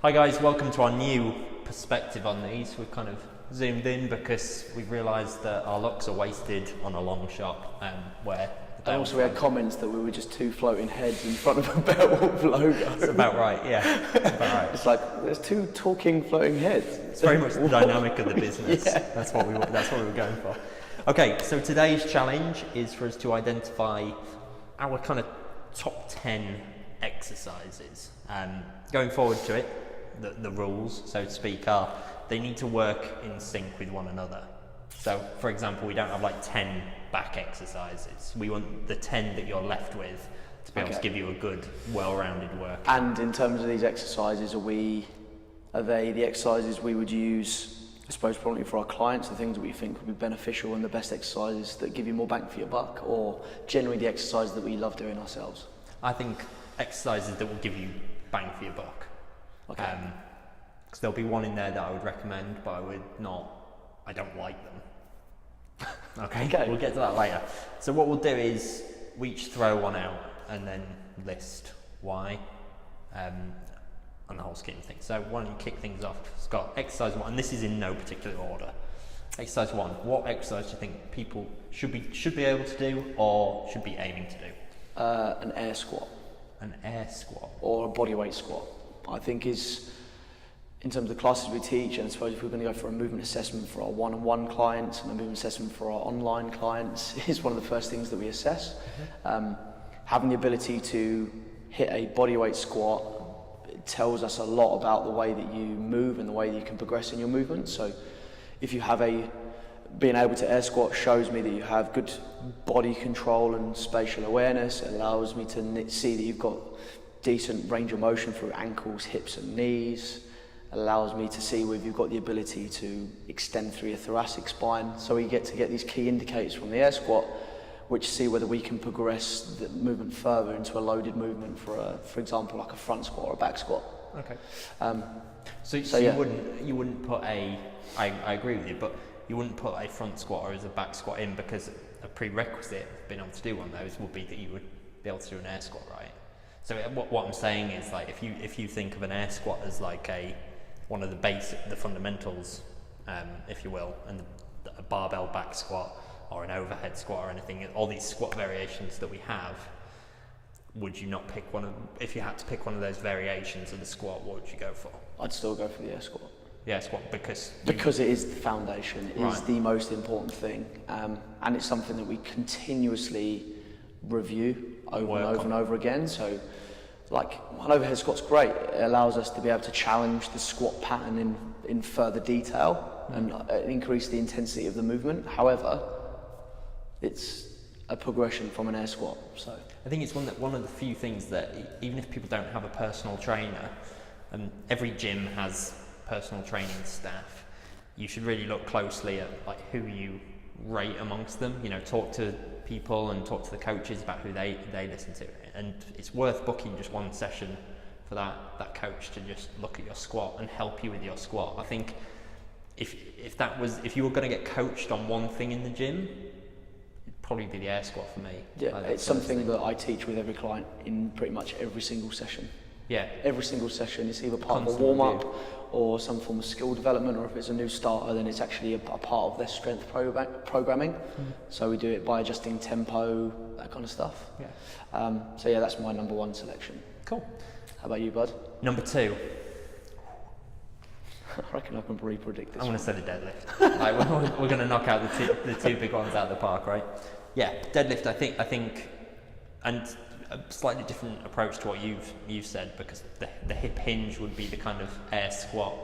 Hi guys, welcome to our new perspective on these. We've kind of zoomed in because we've realised that our looks are wasted on a long shot where... And also we had comments that we were just two floating heads in front of a BearWolf logo. That's about right, yeah. That's about right. It's like, there's two talking floating heads. It's very much the dynamic of the business. Yeah. That's what we were going for. Okay, so today's challenge is for us to identify our kind of top 10 exercises. Going forward to it, the rules, so to speak, are they need to work in sync with one another. So, for example, we don't have like 10 back exercises. We want the 10 that you're left with to be able to give you a good, well-rounded work. And in terms of these exercises, are they the exercises we would use, I suppose, probably for our clients, the things that we think would be beneficial and the best exercises that give you more bang for your buck, or generally the exercises that we love doing ourselves? I think exercises that will give you bang for your buck. Okay. Because there'll be one in there that I would recommend, but I don't like them. Okay, we'll get to that later. So what we'll do is we each throw one out and then list why and the whole scheme of things. So why don't you kick things off? Scott, exercise one, and this is in no particular order. Exercise one, what exercise do you think people should be able to do or should be aiming to do? An air squat. An air squat? Or a bodyweight squat. I think is, in terms of the classes we teach, and I suppose if we're going to go for a movement assessment for our one-on-one clients and a movement assessment for our online clients, is one of the first things that we assess. Having the ability to hit a bodyweight squat, it tells us a lot about the way that you move and the way that you can progress in your movement. So if you have being able to air squat shows me that you have good body control and spatial awareness. It allows me to see that you've got decent range of motion through ankles, hips and knees. It allows me to see whether you've got the ability to extend through your thoracic spine. So we get to get these key indicators from the air squat, which see whether we can progress the movement further into a loaded movement for example, like a front squat or a back squat. Okay. So yeah. you wouldn't put I agree with you, but you wouldn't put a front squat or as a back squat in because a prerequisite of being able to do one of those would be that you would be able to do an air squat, right? So what I'm saying is, like, if you think of an air squat as like one of the fundamentals, if you will, and a barbell back squat or an overhead squat or anything, all these squat variations that we have, would you not pick if you had to pick one of those variations of the squat, what would you go for? I'd still go for the air squat. Yeah, squat because it is the foundation, it is the most important thing, and it's something that we continuously review over and over again. So, like, an overhead squat's great. It allows us to be able to challenge the squat pattern in further detail and increase the intensity of the movement. However, it's a progression from an air squat. So I think it's one of the few things that even if people don't have a personal trainer, every gym has personal training staff. You should really look closely at like who you rate amongst them. You know, talk to people and talk to the coaches about who they listen to, and it's worth booking just one session for that coach to just look at your squat and help you with your squat. I think if you were going to get coached on one thing in the gym, it'd probably be the air squat for me. Yeah, it's something that I teach with every client in pretty much every single session. Yeah, every single session is either part of a warm-up or some form of skill development, or if it's a new starter, then it's actually a part of their strength programming. So we do it by adjusting tempo, that kind of stuff. Yeah. So yeah, that's my number one selection. Cool. How about you, bud? Number two. I reckon I can pre-predict this. I'm going to say the deadlift. Like, we're going to knock out the two big ones out of the park, right? Yeah, deadlift. I think, and a slightly different approach to what you've said, because the hip hinge would be the kind of air squat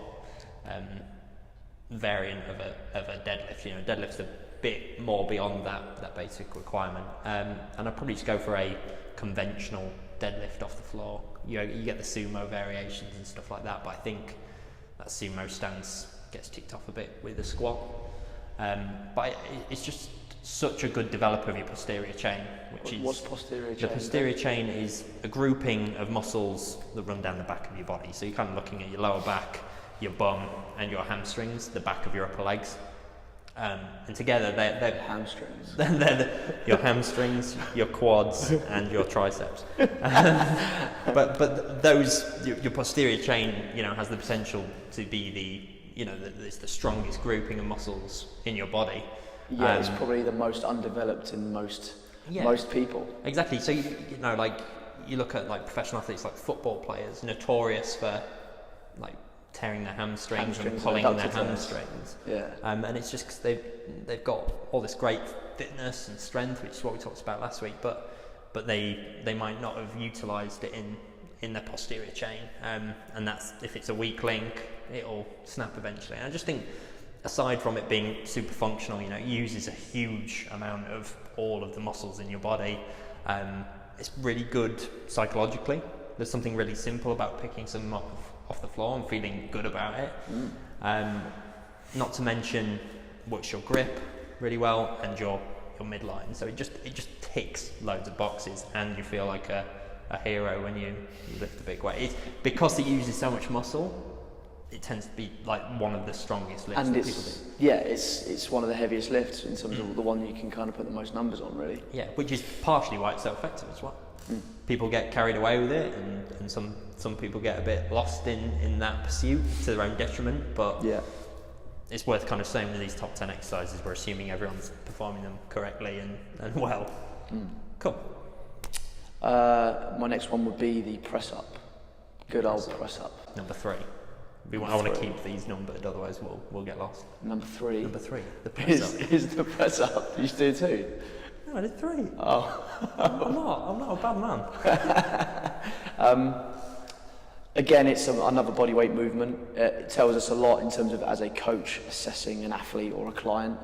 variant of a deadlift. You know, deadlift's a bit more beyond that basic requirement, and I'd probably just go for a conventional deadlift off the floor. You get the sumo variations and stuff like that, but I think that sumo stance gets ticked off a bit with a squat. But it's just such a good developer of your posterior chain, what's posterior chain? The posterior chain is a grouping of muscles that run down the back of your body. So you're kind of looking at your lower back, your bum, and your hamstrings, the back of your upper legs. And together they're hamstrings. Your hamstrings, your quads, and your triceps. But those your posterior chain, has the potential to be it's the strongest grouping of muscles in your body. Yeah, it's probably the most undeveloped in most people. Exactly. So you look at like professional athletes, like football players, notorious for like tearing their hamstrings and pulling their hamstrings. Yeah. And it's just because they've got all this great fitness and strength, which is what we talked about last week, but they might not have utilised it in their posterior chain. And that's, if it's a weak link, it'll snap eventually. And I just think, aside from it being super functional, it uses a huge amount of all of the muscles in your body. It's really good psychologically. There's something really simple about picking some up off the floor and feeling good about it. Not to mention works your grip really well and your midline. So it just ticks loads of boxes, and you feel like a hero when you lift a big weight. Because it uses so much muscle, it tends to be like one of the strongest lifts and that people do. Yeah, it's one of the heaviest lifts in terms of the one you can kind of put the most numbers on, really. Yeah, which is partially why it's so effective as well. People get carried away with it, and some people get a bit lost in that pursuit to their own detriment, but yeah, it's worth kind of saying with these top 10 exercises, we're assuming everyone's performing them correctly and well. Cool. My next one would be the press up. Good old press up. Number 3. I want to keep these numbered, otherwise we'll get lost. Number 3. The press up. Is the press up. You do 2? No, I did 3. Oh. I'm not a bad man. Again, it's another bodyweight movement. It tells us a lot in terms of, as a coach, assessing an athlete or a client,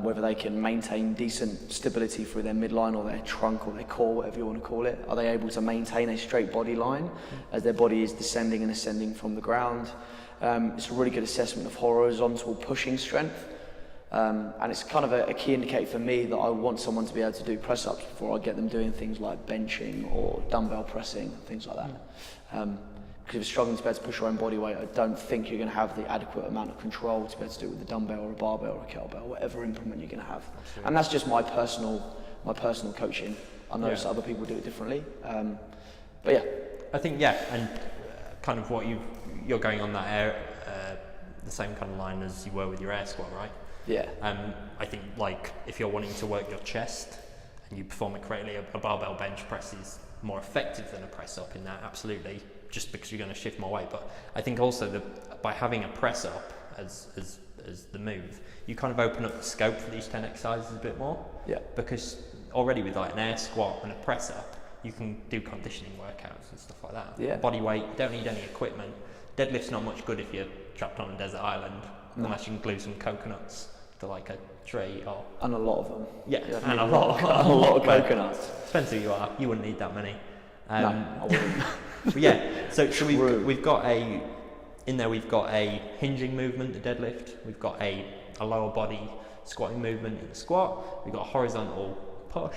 whether they can maintain decent stability through their midline or their trunk or their core, whatever you want to call it. Are they able to maintain a straight body line as their body is descending and ascending from the ground? It's a really good assessment of horizontal pushing strength. And it's kind of a key indicator for me that I want someone to be able to do press-ups before I get them doing things like benching or dumbbell pressing, things like that. Because if you're struggling to be able to push your own body weight, I don't think you're going to have the adequate amount of control to be able to do it with a dumbbell or a barbell or a kettlebell, whatever implement you're going to have. Absolutely. And that's just my personal coaching. I know other people do it differently, but yeah. I think and kind of what you're going on that the same kind of line as you were with your air squat, right? Yeah. I think like if you're wanting to work your chest and you perform it correctly, a barbell bench press is more effective than a press up in that, absolutely, just because you're going to shift more weight. But I think also by having a press up as the move, you kind of open up the scope for these 10 exercises a bit more. Yeah. Because already with like an air squat and a press up, you can do conditioning workouts and stuff like that. Yeah. Body weight, you don't need any equipment. Deadlift's not much good if you're trapped on a desert island, unless you can glue some coconuts to like a tree or... And a lot of them. Yeah, and a lot of coconuts. Depends who you are, you wouldn't need that many. No, I wouldn't. But yeah, so we've got a hinging movement, the deadlift. We've got a lower body squatting movement in the squat. We've got a horizontal push.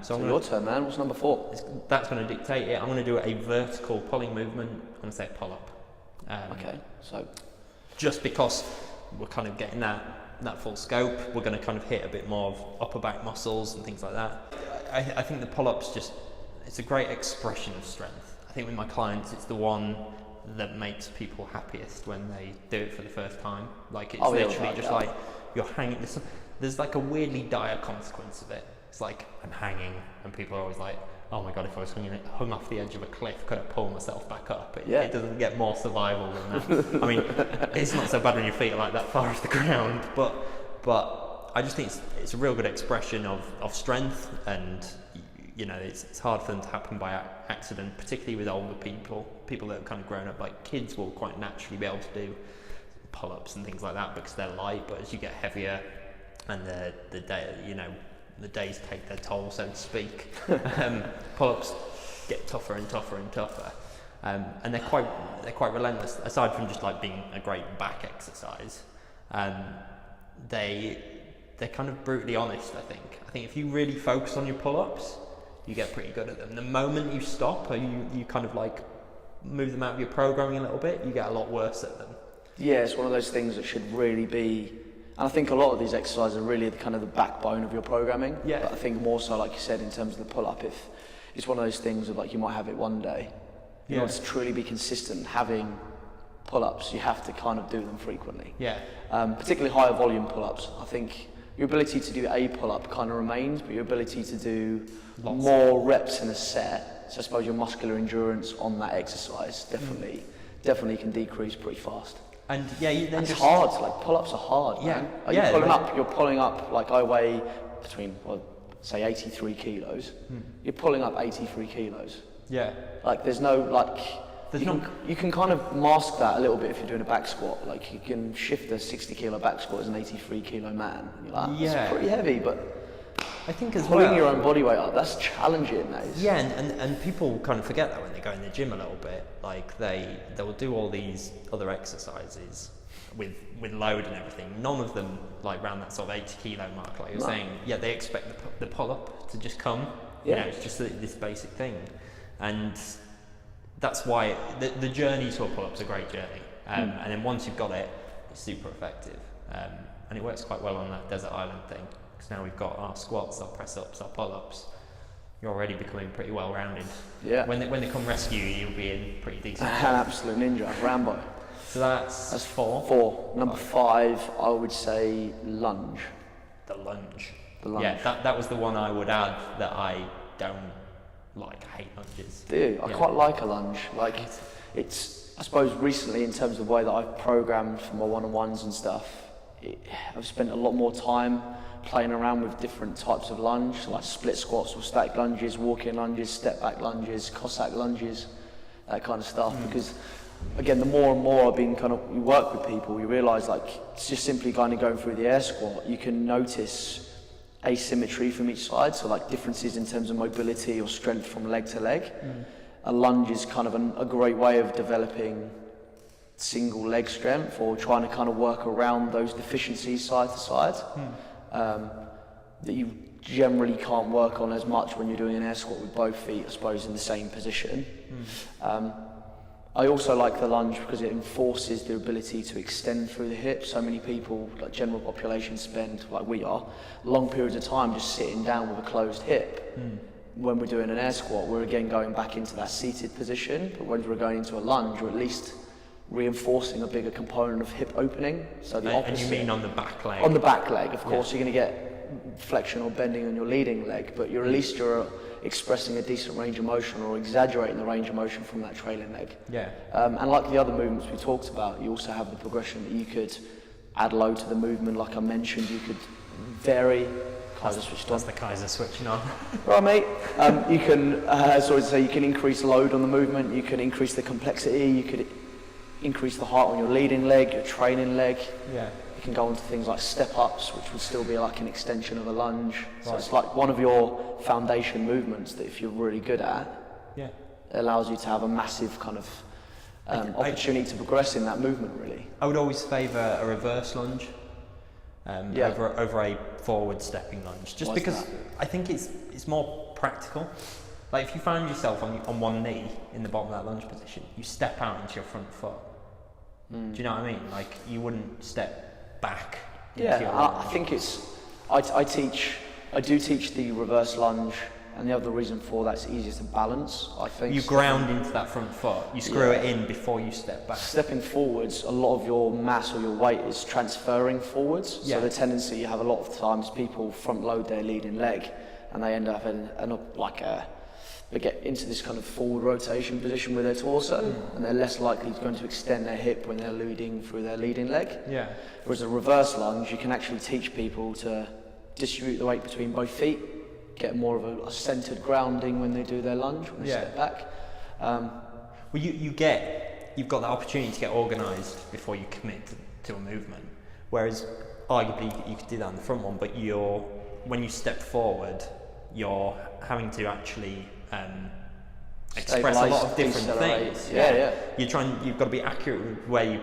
So your turn, man. What's number 4? That's going to dictate it. I'm going to do a vertical pulling movement. I'm going to say pull up. Okay, so just because we're kind of getting that full scope, we're going to kind of hit a bit more of upper back muscles and things like that. I think the pull-up's it's a great expression of strength. I think with my clients, it's the one that makes people happiest when they do it for the first time. Like it's literally just like you're hanging. There's like a weirdly dire consequence of it. It's like I'm hanging, and people are always like, "Oh my god, if I was hung off the edge of a cliff, could I pull myself back up?" It doesn't get more survival than that. I mean, it's not so bad when your feet are like that far off the ground, but I just think it's a real good expression of strength, and it's hard for them to happen by accident, particularly with older people that have kind of grown up. Like kids will quite naturally be able to do pull-ups and things like that because they're light, but as you get heavier and the days take their toll, so to speak, pull-ups get tougher and tougher and tougher, and they're quite relentless. Aside from just like being a great back exercise, they're kind of brutally honest. I think if you really focus on your pull-ups, you get pretty good at them. The moment you stop or you kind of like move them out of your programming a little bit, you get a lot worse at them. Yeah, it's one of those things that should really be And I think a lot of these exercises are really kind of the backbone of your programming. Yeah. But I think more so, like you said, in terms of the pull-up, if it's one of those things of like you might have it one day. In order to truly be consistent having pull-ups, you have to kind of do them frequently. Yeah. Particularly higher volume pull-ups. I think your ability to do a pull-up kind of remains, but your ability to do more reps in a set, so I suppose your muscular endurance on that exercise definitely can decrease pretty fast. And yeah, then it's hard. Like pull-ups are hard. Yeah. Man. Like you're pulling up. Like I weigh between, well, say 83 kilos. You're pulling up 83 kilos. Yeah. Like there's no like. You can kind of mask that a little bit if you're doing a back squat. Like you can shift a 60 kilo back squat as an 83 kilo man. You're like, it's pretty heavy, but I think as pulling your own body weight up, that's challenging. Yeah, and people kind of forget that when they go in the gym a little bit. Like they'll do all these other exercises with load and everything. None of them like around that sort of 80 kilo mark, like you're saying. Yeah, they expect the pull up to just come. Yeah. You know, it's just this basic thing, and that's why the journey to a pull up's a great journey. And then once you've got it, it's super effective, and it works quite well on that desert island thing. Because now we've got our squats, our press ups, our pull ups. You're already becoming pretty well rounded. Yeah. When they come rescue you, you'll be in pretty decent. An absolute ninja, Rambo. So that's 4. 4. Number 5, I would say lunge. The lunge. Yeah, that was the one I would add that I don't like. I hate lunges. I quite like a lunge. Like it's I suppose recently in terms of the way that I've programmed for my one-on-ones and stuff, I've spent a lot more time playing around with different types of lunge, like split squats or static lunges, walk-in lunges, step back lunges, Cossack lunges, that kind of stuff. Because again, the more and more you work with people, you realise like it's just simply kind of going through the air squat, you can notice asymmetry from each side, so like differences in terms of mobility or strength from leg to leg. A lunge is kind of a great way of developing single leg strength or trying to kind of work around those deficiencies side to side. That you generally can't work on as much when you're doing an air squat with both feet, I suppose, in the same position. I also like the lunge because it enforces the ability to extend through the hips. So many people, like general population, spend, like we are, long periods of time just sitting down with a closed hip. When we're doing an air squat, we're again going back into that seated position, but when we're going into a lunge, we're at least reinforcing a bigger component of hip opening. So the opposite. And you mean on the back leg? On the back leg, of course, you're going to get flexion or bending on your leading leg, but at least you're expressing a decent range of motion or exaggerating the range of motion from that trailing leg. Yeah. And like the other movements we talked about, you also have the progression that you could add load to the movement. Like I mentioned, you could vary. Kaiser switched on. That's the Kaiser switching on. Right, mate. You can, you can increase load on the movement. You can increase the complexity. You could increase the height on your leading leg, your training leg. Yeah. You can go on to things like step-ups, which would still be like an extension of a lunge. So it's like one of your foundation movements that if you're really good at, it allows you to have a massive kind of opportunity to progress in that movement, really. I would always favour a reverse lunge over a forward stepping lunge, just because I think it's more practical. Like if you found yourself on one knee in the bottom of that lunge position, you step out into your front foot. Do you know what I mean? Like you wouldn't step back. I think I do teach the reverse lunge, and the other reason for that is easier to balance. I think you ground into that front foot. You screw it in before you step back. Stepping forwards, a lot of your mass or your weight is transferring forwards. So the tendency you have a lot of times people front load their leading leg, and they end up they get into this kind of forward rotation position with their torso, and they're less likely going to extend their hip when they're leading through their leading leg. Yeah. Whereas a reverse lunge, you can actually teach people to distribute the weight between both feet, get more of a centered grounding when they do their lunge, when they step back. Well, you've got that opportunity to get organised before you commit to a movement. Whereas arguably you could do that in the front one, but when you step forward, you're having to actually express a lot of different things. You've got to be accurate with where you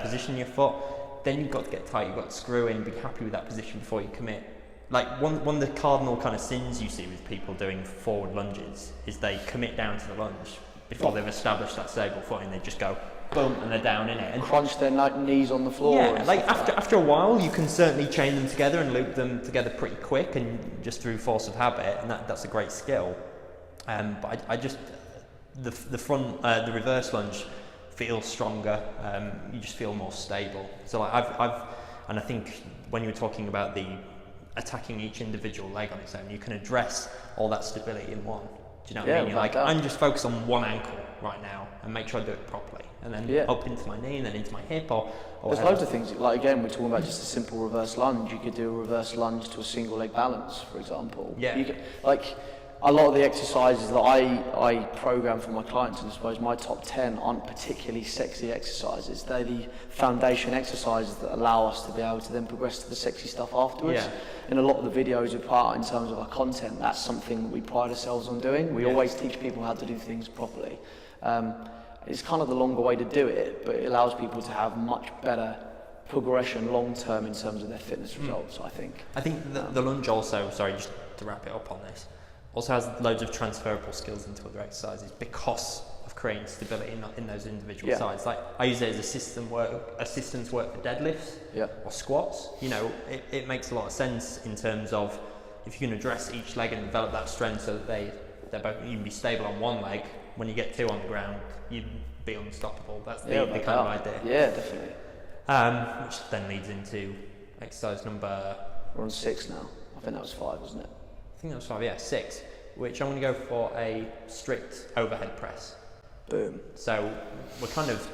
position your foot. Then you've got to get tight. You've got to screw in, be happy with that position before you commit. Like one of the cardinal kind of sins you see with people doing forward lunges is they commit down to the lunge before they've established that stable footing. They just go boom, and they're down in it. And crunch their knees on the floor. Yeah, like after a while, you can certainly chain them together and loop them together pretty quick, and just through force of habit, and that's a great skill. But I just the the reverse lunge feels stronger. You just feel more stable. So like and I think when you were talking about the attacking each individual leg on its own, you can address all that stability in one. Do you know what I mean? You're like, I'm just focused on one ankle right now and make sure I do it properly, and then up into my knee and then into my hip or there's loads of things, like again we're talking about just a simple reverse lunge. You could do a reverse lunge to a single leg balance, for example. Yeah. You could, like a lot of the exercises that I program for my clients, and I suppose my top 10 aren't particularly sexy exercises. They're the foundation exercises that allow us to be able to then progress to the sexy stuff afterwards. Yeah. In a lot of the videos we put out in terms of our content, that's something that we pride ourselves on doing. We always teach people how to do things properly. It's kind of the longer way to do it, but it allows people to have much better progression long term in terms of their fitness results, I think. I think the lunge also, sorry, just to wrap it up on this, also has loads of transferable skills into other exercises because of creating stability in those individual sides. Like I use it as assistance work for deadlifts or squats. You know, it makes a lot of sense in terms of if you can address each leg and develop that strength so that they're both, you can be stable on one leg. When you get two on the ground, you'd be unstoppable. That's the kind of idea. Yeah, definitely. Which then leads into exercise number... We're on 6 now. I think that was 5, wasn't it? I think that was 5, yeah, 6. Which I'm going to go for a strict overhead press. Boom. So we're kind of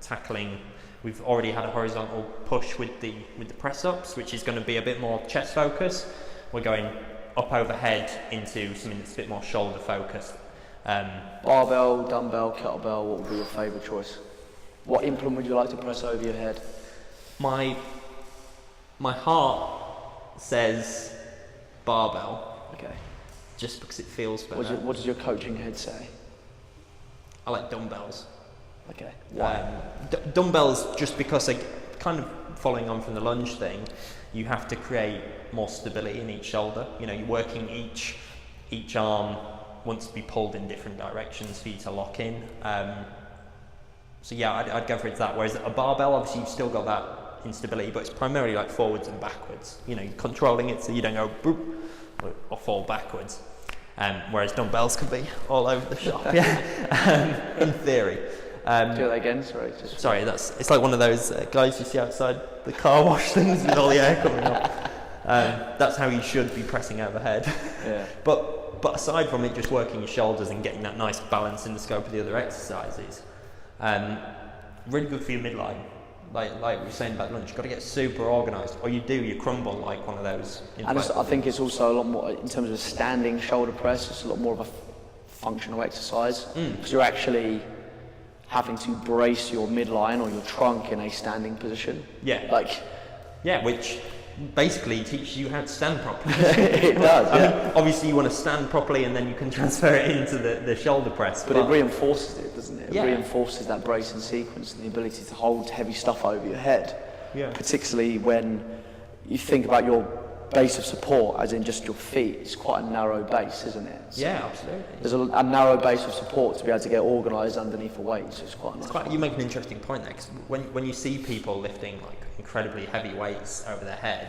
tackling... We've already had a horizontal push with the press-ups, which is going to be a bit more chest focus. We're going up overhead into something that's a bit more shoulder focused. Barbell, dumbbell, kettlebell, what would be your favourite choice? What implement would you like to press over your head? My heart says barbell. Okay. Just because it feels better. What does your coaching head say? I like dumbbells. Okay. Why? Dumbbells, just because, kind of following on from the lunge thing, you have to create more stability in each shoulder. You know, you're working each arm wants to be pulled in different directions for you to lock in. So yeah, I'd go for it that. Whereas a barbell, obviously you've still got that instability, but it's primarily like forwards and backwards. You know, you're controlling it so you don't go boop or fall backwards. Whereas dumbbells can be all over the shop. In theory. Do that again, sorry. Sorry, it's like one of those guys you see outside the car wash things with all the air coming up. That's how you should be pressing overhead. Yeah. But aside from it, just working your shoulders and getting that nice balance in the scope of the other exercises, really good for your midline. Like we were saying about lunge, you've got to get super organised, or you crumble like one of those. And I think it's also a lot more, in terms of standing shoulder press, it's a lot more of a functional exercise, because you're actually having to brace your midline or your trunk in a standing position. Yeah. Which basically teaches you how to stand properly. It does, I mean, obviously you want to stand properly and then you can transfer it into the shoulder press. But it reinforces it, doesn't it? It reinforces that bracing sequence and the ability to hold heavy stuff over your head. Yeah. Particularly when you think about your base of support, as in just your feet, it's quite a narrow base, isn't it? So absolutely. There's a narrow base of support to be able to get organised underneath a weight, so it's quite nice. You make an interesting point there, because when you see people lifting like incredibly heavy weights over their head,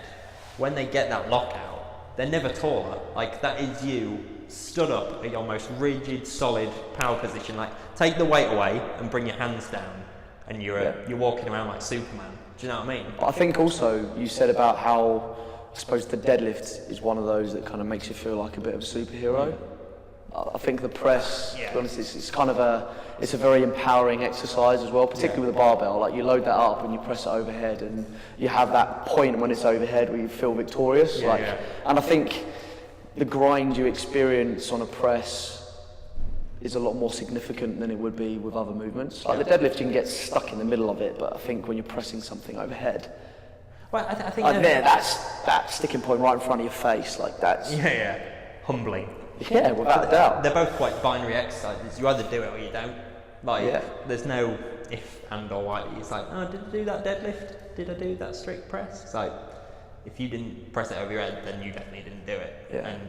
when they get that lockout, they're never taller. Like, that is you stood up at your most rigid, solid power position. Like, take the weight away and bring your hands down, and you're walking around like Superman. Do you know what I mean? I think also you said about how, I suppose the deadlift is one of those that kind of makes you feel like a bit of a superhero. I think the press, to be honest, it's kind of it's a very empowering exercise as well, particularly with a barbell. Like, you load that up and you press it overhead, and you have that point when it's overhead where you feel victorious. And I think the grind you experience on a press is a lot more significant than it would be with other movements. Like the deadlift, you can get stuck in the middle of it, but I think when you're pressing something overhead, well, I think that's that sticking point right in front of your face. Like, that's humbling. Yeah, without a doubt. They're both quite binary exercises. You either do it or you don't. There's no if and or why. It's like, oh, did I do that deadlift? Did I do that strict press? It's like, if you didn't press it over your head, then you definitely didn't do it. Yeah. And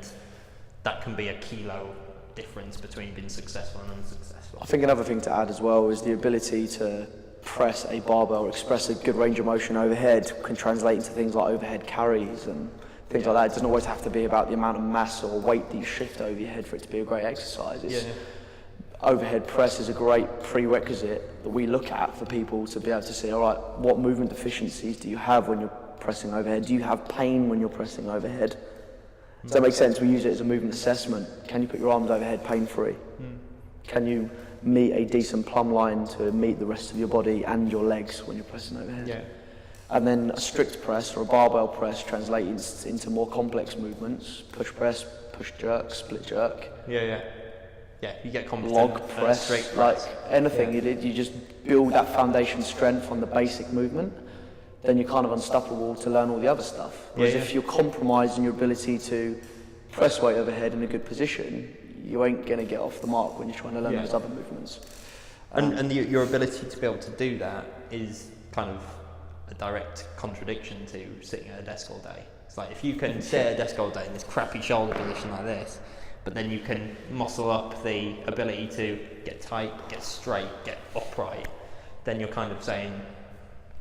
that can be a kilo difference between being successful and unsuccessful. I think another thing to add as well is the ability to press a barbell or express a good range of motion overhead can translate into things like overhead carries and things like that. It doesn't always have to be about the amount of mass or weight that you shift over your head for it to be a great exercise. Overhead press is a great prerequisite that we look at for people to be able to see, all right, what movement deficiencies do you have when you're pressing overhead? Do you have pain when you're pressing overhead? Does that make sense? We use it as a movement assessment. Can you put your arms overhead pain-free? Can you meet a decent plumb line to meet the rest of your body and your legs when you're pressing overhead? And then a strict press or a barbell press translates into more complex movements. Push press, push jerk, split jerk. Yeah, you get confident. Log press, straight like press. anything you did, you just build that foundation strength on the basic movement, then you're kind of unstoppable to learn all the other stuff. Whereas if you're compromising your ability to press weight overhead in a good position, you ain't going to get off the mark when you're trying to learn those other movements. And your ability to be able to do that is kind of a direct contradiction to sitting at a desk all day. It's like if you can sit at a desk all day in this crappy shoulder position like this, but then you can muscle up the ability to get tight, get straight, get upright, then you're kind of saying,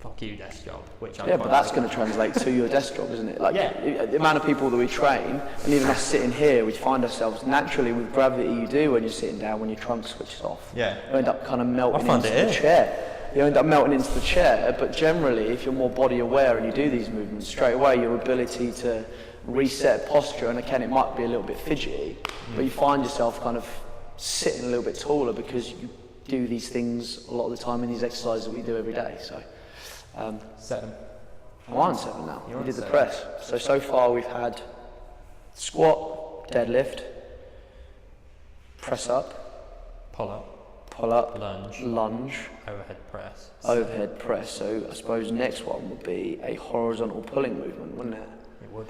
fuck you, desk job, which I but that's going to translate to your desk job, isn't it? Like the amount of people that we train, and even us sitting here, we find ourselves naturally with gravity you do when you're sitting down, when your trunk switches off. You end up kind of melting into the chair. You end up melting into the chair, but generally, if you're more body aware and you do these movements, straight away your ability to reset posture, and again, it might be a little bit fidgety, but you find yourself kind of sitting a little bit taller because you do these things a lot of the time in these exercises that we do every day. So, 7. I'm on 7 now. We did the press. So far we've had squat, deadlift, press up, pull up, lunge, overhead press. So I suppose next one would be a horizontal pulling movement, wouldn't it? It would.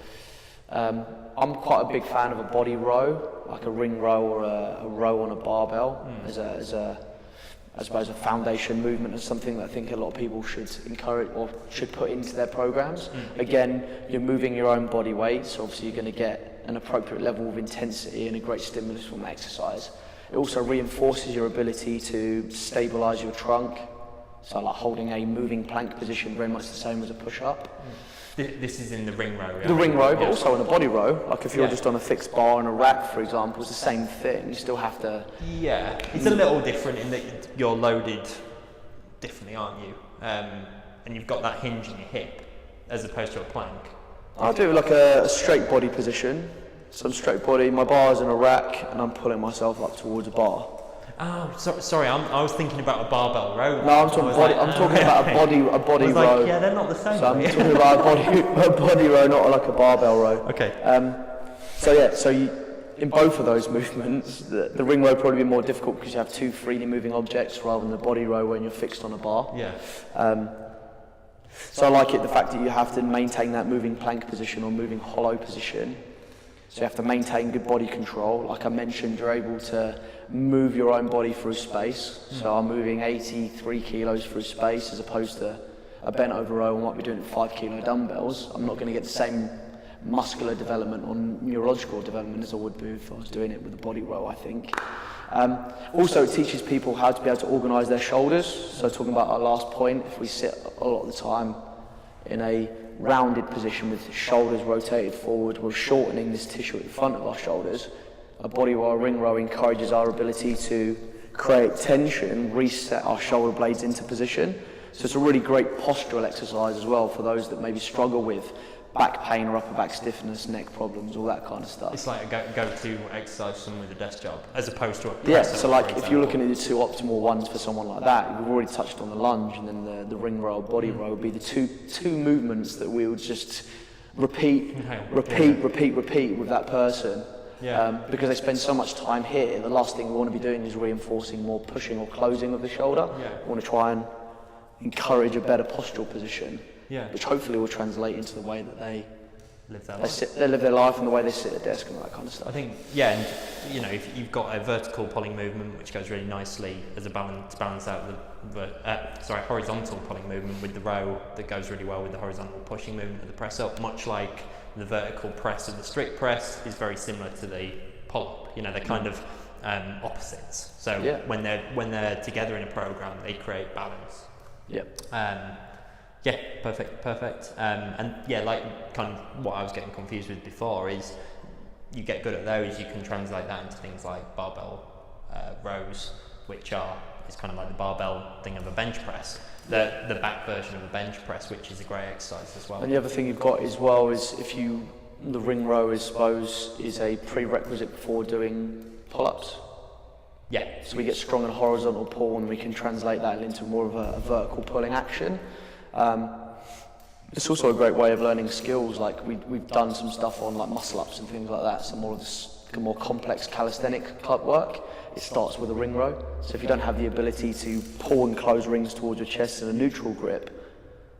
I'm quite a big fan of a body row, like a ring row or a row on a barbell, as I suppose a foundation movement, is something that I think a lot of people should encourage or should put into their programs. Again, you're moving your own body weight, so obviously you're going to get an appropriate level of intensity and a great stimulus from exercise. It also reinforces your ability to stabilize your trunk, so like holding a moving plank position, very much the same as a push-up. This is in the ring row. The ring row, but also in a body row. Like if you're just on a fixed bar in a rack, for example, it's the same thing. You still have to. Yeah, it's a little different in that you're loaded differently, aren't you? And you've got that hinge in your hip as opposed to a plank. I'll do like a straight body position. So I'm straight body, my bar's in a rack, and I'm pulling myself up towards a bar. Oh, sorry. I was thinking about a barbell row. No, I'm talking about a body row. Like, yeah, they're not the same. So I'm talking about a body row, not like a barbell row. Okay. So in both of those movements, the ring row probably be more difficult because you have two freely moving objects rather than the body row when you're fixed on a bar. Yeah. So I like it, the fact that you have to maintain that moving plank position or moving hollow position. So you have to maintain good body control. Like I mentioned, you're able to move your own body through space. So I'm moving 83 kilos through space as opposed to a bent over row. I might be doing it with 5 kilo dumbbells. I'm not going to get the same muscular development or neurological development as I would do if I was doing it with a body row, I think. Also, it teaches people how to be able to organise their shoulders. So talking about our last point, if we sit a lot of the time in a rounded position with the shoulders rotated forward, we're shortening this tissue at the front of our shoulders. A body row, ring row encourages our ability to create tension, reset our shoulder blades into position. So it's a really great postural exercise as well for those that maybe struggle with back pain or upper back stiffness, neck problems, all that kind of stuff. It's like a go-to exercise for someone with a desk job, as opposed to a press-up. So like if you're looking at the two optimal ones for someone like that, we've already touched on the lunge, and then the ring row, body row would be the two movements that we would just repeat with that person. Because they spend so much time here, the last thing we want to be doing is reinforcing more pushing or closing of the shoulder. We want to try and encourage a better postural position. Which hopefully will translate into the way that they live their life and the way they sit at a desk and all that kind of stuff. I think, and you know, if you've got a vertical pulling movement which goes really nicely as a balance out the horizontal pulling movement with the row that goes really well with the horizontal pushing movement of the press up, much like the vertical press of the strict press is very similar to the pull up. You know, they're kind of opposites. So when they're together in a program, they create balance. Yep. Yeah, perfect. And yeah, like kind of what I was getting confused with before is you get good at those, you can translate that into things like barbell rows, which is kind of like the barbell thing of a bench press, the back version of a bench press, which is a great exercise as well. And the other thing you've got as well is the ring row, I suppose, is a prerequisite before doing pull-ups. Yeah. So we get strong and horizontal pull, and we can translate that into more of a vertical pulling action. It's also a great way of learning skills. Like we've done some stuff on like muscle ups and things like that. Some more of this more complex calisthenic type work. It starts with a ring row. So if you don't have the ability to pull and close rings towards your chest in a neutral grip,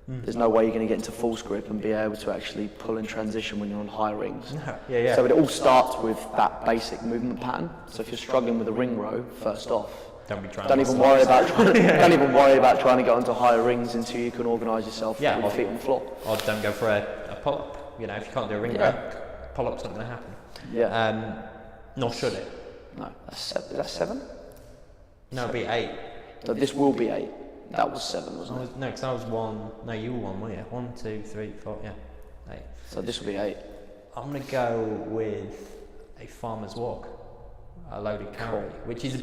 there's no way you're going to get into false grip and be able to actually pull and transition when you're on high rings. No. Yeah. So it all starts with that basic movement pattern. So if you're struggling with a ring row, first off, don't even worry about trying to get onto higher rings until you can organise yourself with your feet on the floor. Or don't go for a pull-up. You know, if you can't do a ring row, pull-up's not going to happen. Yeah. Nor should it. No, is that 7? No, it'd be 8. So this will be 8. That was 7, wasn't it? No, because I was 1. No, you were 1, weren't you? 1, 2, 3, 4. Yeah, 8. So this will be 8. I'm going to go with a farmer's walk, a loaded carry, which is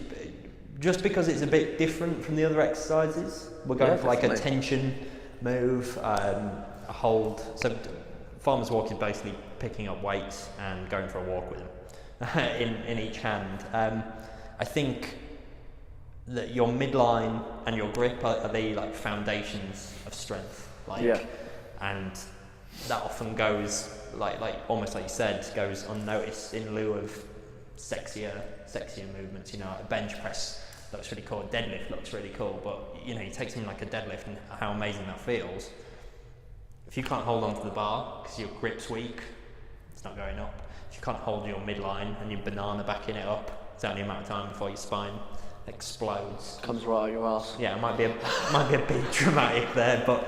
just because it's a bit different from the other exercises. We're going for like a tension move, a hold. So farmer's walk is basically picking up weights and going for a walk with them in each hand. I think that your midline and your grip are the like foundations of strength. And that often goes like almost like you said, goes unnoticed in lieu of sexier movements. You know, a bench press looks really cool, a deadlift looks really cool, but you know, you take something like a deadlift and how amazing that feels. If you can't hold onto the bar because your grip's weak, it's not going up. If you can't hold your midline and your banana backing it up, it's only a matter of time before your spine explodes. Comes right out your ass. Yeah, it might be a bit dramatic there, but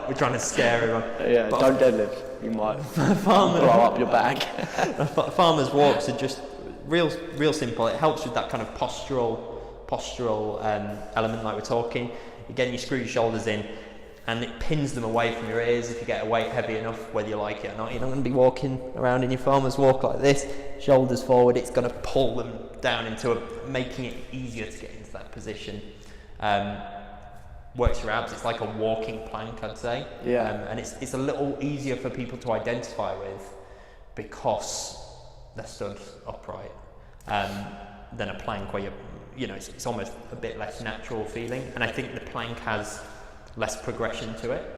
we're trying to scare everyone. Yeah, but don't deadlift. You might blow up your back. Farmers walks are just real simple. It helps with that kind of postural element like we're talking. Again, you screw your shoulders in and it pins them away from your ears. If you get a weight heavy enough, whether you like it or not, you're not going to be walking around in your farmer's walk like this, shoulders forward. It's going to pull them down into making it easier to get into that position. Works your abs. It's like a walking plank, I'd say. Yeah. And it's a little easier for people to identify with because they're stood upright than a plank where it's almost a bit less natural feeling. And I think the plank has less progression to it.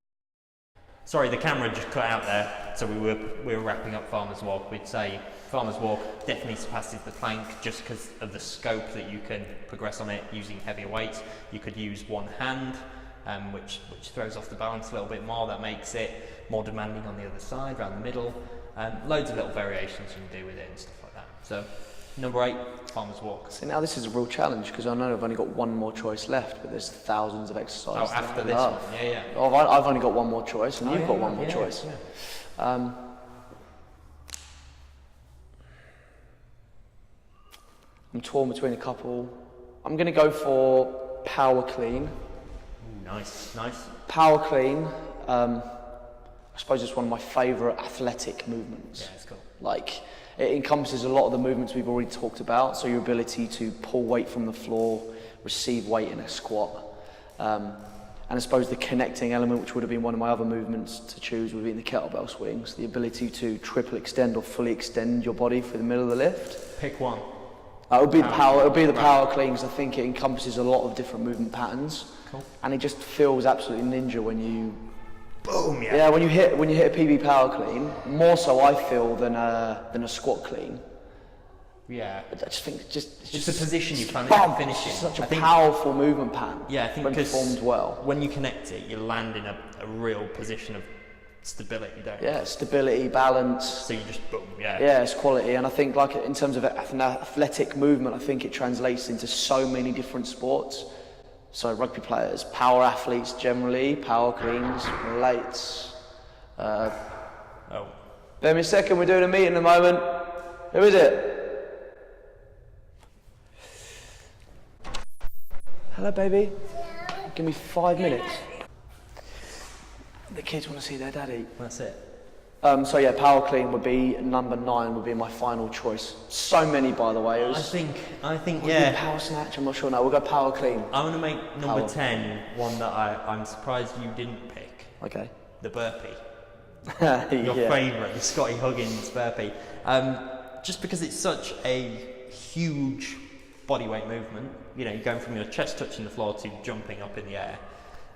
Sorry, the camera just cut out there. So we were wrapping up farmer's walk. We'd say farmer's walk definitely surpasses the plank just because of the scope that you can progress on it using heavier weights. You could use one hand, which throws off the balance a little bit more. That makes it more demanding on the other side, around the middle. Loads of little variations you can do with it and stuff like that. So number 8, farmer's walk. See, now this is a real challenge because I know I've only got one more choice left, but there's thousands of exercises. Oh, after this one, yeah. I've only got one more choice, and you've got one more choice. Yeah. I'm torn between a couple. I'm going to go for power clean. Ooh, nice. Power clean. I suppose it's one of my favourite athletic movements. Yeah, it's cool. Like, it encompasses a lot of the movements we've already talked about. So your ability to pull weight from the floor, receive weight in a squat. And I suppose the connecting element, which would have been one of my other movements to choose, would be the kettlebell swings. The ability to triple extend or fully extend your body for the middle of the lift. Pick one. It would be the power. It would be the power clean because I think it encompasses a lot of different movement patterns. Cool. And it just feels absolutely ninja when you. Boom! Yeah. Yeah, when you hit a PB power clean, more so I feel than a squat clean. Yeah. I just think it's the position you plan on finishing. It's such a powerful movement pattern. Yeah, I think when performed well. When you connect it, you land in a real position of stability, don't you? Yeah, stability, balance. So you just boom, yeah. Yeah, it's quality, and I think like in terms of an athletic movement, I think it translates into so many different sports. So rugby players, power athletes generally, power cleans, relates. Bear me a second, we're doing a meeting in a moment. Who is it? Hello, baby. Give me 5 minutes. The kids want to see their daddy. That's it. So yeah, power clean would be number 9. Would be my final choice. So many, by the way. I think would yeah. it be power snatch. I'm not sure now. We'll go power clean. I want to make number 10 one that I'm surprised you didn't pick. Okay. The burpee. Your Favourite, the Scotty Huggins burpee. Just because it's such a huge bodyweight movement. You know, you're going from your chest touching the floor to jumping up in the air.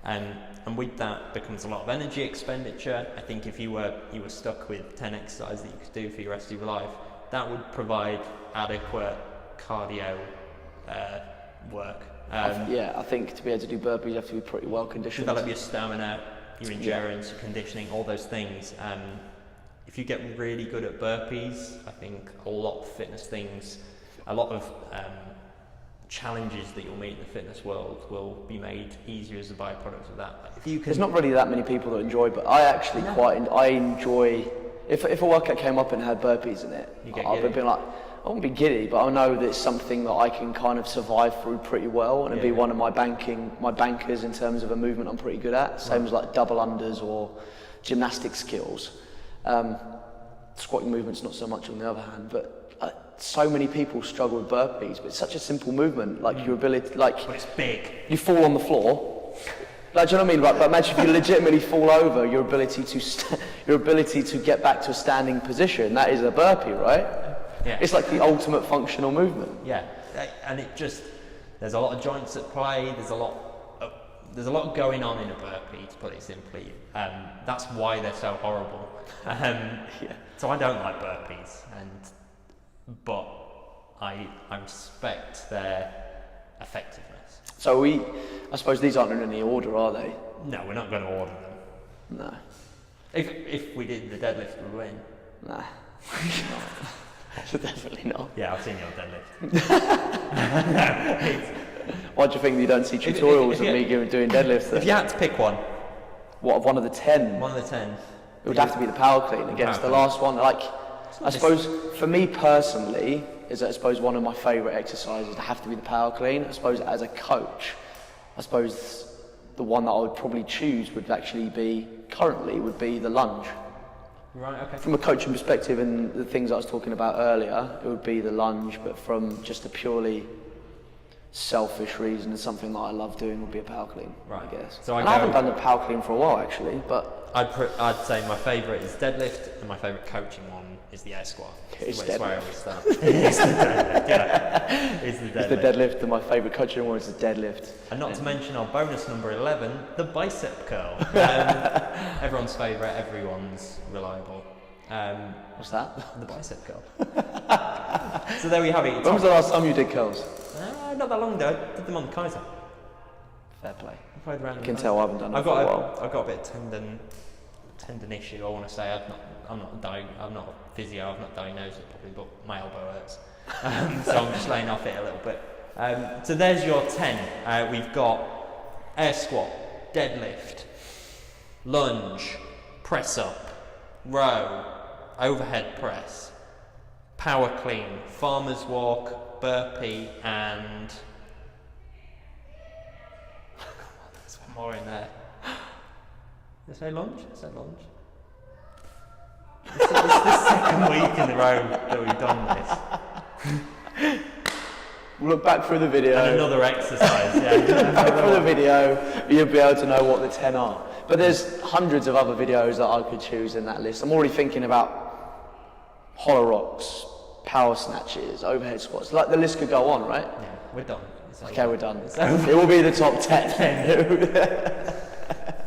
And with that becomes a lot of energy expenditure. I think if you were stuck with 10 exercises that you could do for the rest of your life, that would provide adequate cardio work. I think to be able to do burpees, you have to be pretty well conditioned. Develop your stamina, your endurance, your conditioning, all those things. If you get really good at burpees, I think a lot of fitness things, a lot of challenges that you'll meet in the fitness world will be made easier as a byproduct of that. If you can, there's not really that many people that enjoy, but I actually I enjoy. If a workout came up and had burpees in it, I'd be like, I won't be giddy, but I know that it's something that I can kind of survive through pretty well, and it'd be one of my bankers in terms of a movement I'm pretty good at. Same as like double unders or gymnastic skills. Squatting movements not so much on the other hand, but so many people struggle with burpees, but it's such a simple movement. Like your ability, but it's big. You fall on the floor. Like, do you know what I mean? Like, but imagine if you legitimately fall over, your ability to get back to a standing position. That is a burpee, right? Yeah. It's like the ultimate functional movement. Yeah, and there's a lot of joints at play. There's a lot going on in a burpee, to put it simply. That's why they're so horrible. So I don't like burpees, but I respect their effectiveness. So I suppose these aren't in any order, are they? No, we're not going to order them. No. If we did the deadlift, we'd win. Nah. Definitely not. Yeah, I've seen your deadlift. Why do you think you don't see tutorials of me doing deadlifts? If you had to pick one. What, of one of the 10? One of the 10. It would have to be the power clean against the last one. Like, I suppose for me personally, is I suppose one of my favourite exercises to have to be the power clean. I suppose as a coach, I suppose the one that I would probably choose would be the lunge. Right, okay. From a coaching perspective and the things I was talking about earlier, it would be the lunge, but from just a purely selfish reason, something that I love doing would be a power clean, right. I guess. So I haven't done the power clean for a while actually, but I'd say my favourite is deadlift, and my favourite coaching one is the air squat. It's where I always start. It's the deadlift. It's the deadlift, and my favourite coaching one is the deadlift. And not to mention our bonus number 11, the bicep curl. Everyone's favourite, everyone's reliable. What's that? The bicep curl. So there we have it. When was the last time you did curls? Not that long ago. I did them on the Kaiser. Fair play. I played around. You can tell I haven't done it for a while. I've got a bit of tendon issue. I want to say I'm not a physio. I've not diagnosed it properly, but my elbow hurts. So I'm just laying off it a little bit. So there's your 10. We've got air squat, deadlift, lunge, press up, row, overhead press, power clean, farmer's walk, burpee, and there's one more in there. Did I say lunge? I said lunge. It's the second week in a row that we've done this. Look back through the video. And another exercise, yeah. Look back through the video, you'll be able to know what the 10 are. But there's hundreds of other videos that I could choose in that list. I'm already thinking about hollow rocks, power snatches, overhead squats. Like the list could go on, right? Yeah, we're done. Okay, we're done. It will be the top 10.